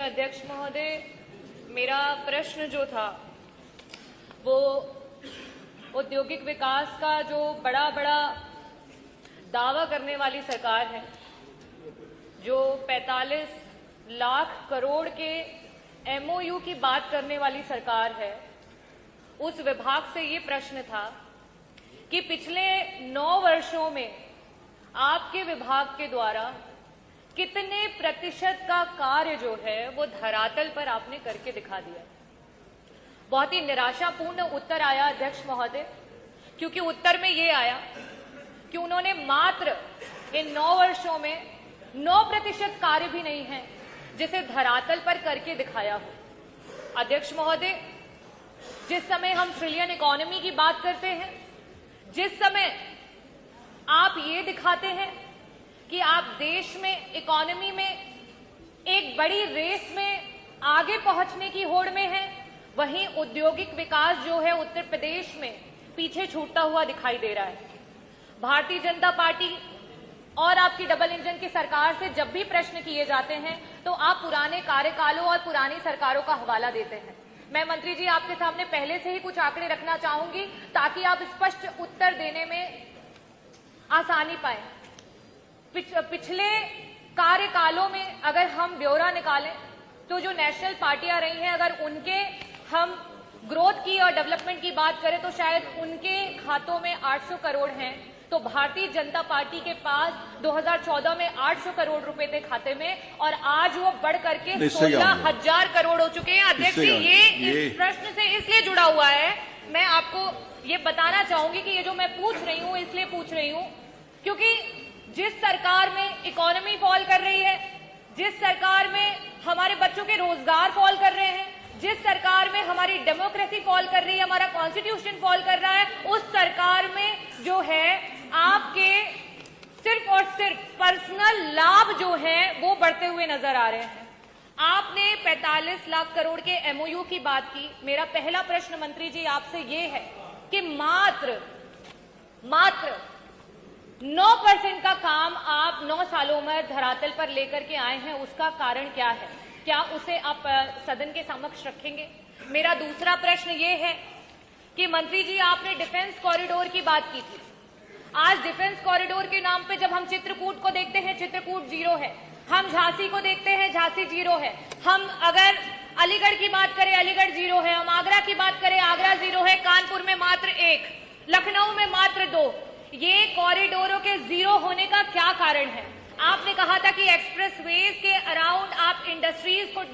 अध्यक्ष महोदय, मेरा प्रश्न जो था वो औद्योगिक विकास का जो बड़ा दावा करने वाली सरकार है, जो 45 लाख करोड़ के MOU की बात करने वाली सरकार है, उस विभाग से ये प्रश्न था कि पिछले 9 वर्षों में आपके विभाग के द्वारा कितने प्रतिशत का कार्य जो है वो धरातल पर आपने करके दिखा दिया। बहुत ही निराशापूर्ण उत्तर आया अध्यक्ष महोदय, क्योंकि उत्तर में ये आया कि उन्होंने मात्र इन 9 वर्षों में 9% कार्य भी नहीं है जिसे धरातल पर करके दिखाया हो। अध्यक्ष महोदय, जिस समय हम ट्रिलियन इकोनॉमी की बात करते हैं, जिस समय आप ये दिखाते हैं कि आप देश में इकोनॉमी में एक बड़ी रेस में आगे पहुंचने की होड़ में हैं, वहीं औद्योगिक विकास जो है उत्तर प्रदेश में पीछे छूटता हुआ दिखाई दे रहा है। भारतीय जनता पार्टी और आपकी डबल इंजन की सरकार से जब भी प्रश्न किए जाते हैं तो आप पुराने कार्यकालों और पुरानी सरकारों का हवाला देते हैं। मैं मंत्री जी आपके सामने पहले से ही कुछ आंकड़े रखना चाहूंगी ताकि आप स्पष्ट उत्तर देने में आसानी पाए। पिछले कार्यकालों में अगर हम ब्यौरा निकालें तो जो नेशनल पार्टियां रही हैं, अगर उनके हम ग्रोथ की और डेवलपमेंट की बात करें तो शायद उनके खातों में 800 करोड़ हैं, तो भारतीय जनता पार्टी के पास 2014 में 800 करोड़ रुपए थे खाते में और आज वो बढ़ करके 16,000 करोड़ हो चुके हैं। अध्यक्ष जी, ये इस प्रश्न से इसलिए जुड़ा हुआ है, मैं आपको ये बताना चाहूंगी कि ये जो मैं पूछ रही हूं इसलिए पूछ रही हूं क्योंकि जिस सरकार में इकोनॉमी फॉल कर रही है, जिस सरकार में हमारे बच्चों के रोजगार फॉल कर रहे हैं, जिस सरकार में हमारी डेमोक्रेसी फॉल कर रही है, हमारा कॉन्स्टिट्यूशन फॉल कर रहा है, उस सरकार में जो है आपके सिर्फ और सिर्फ पर्सनल लाभ जो है वो बढ़ते हुए नजर आ रहे हैं। आपने 45 लाख करोड़ के MOU की बात की। मेरा पहला प्रश्न मंत्री जी आपसे ये है कि मात्र 9% का काम आप 9 सालों में धरातल पर लेकर के आए हैं, उसका कारण क्या है? क्या उसे आप सदन के समक्ष रखेंगे? मेरा दूसरा प्रश्न ये है कि मंत्री जी आपने डिफेंस कॉरिडोर की बात की थी। आज डिफेंस कॉरिडोर के नाम पे जब हम चित्रकूट को देखते हैं, चित्रकूट 0 है, हम झांसी को देखते हैं, झांसी 0 है, हम अगर अलीगढ़ की बात करें, अलीगढ़ 0 है, हम आगरा की बात करें, आगरा 0 है, कानपुर में मात्र 1, लखनऊ में मात्र 2। ये कॉरिडोरों के 0 होने का क्या कारण है? आपने कहा था कि एक्सप्रेसवेज के अराउंड आप इंडस्ट्रीज को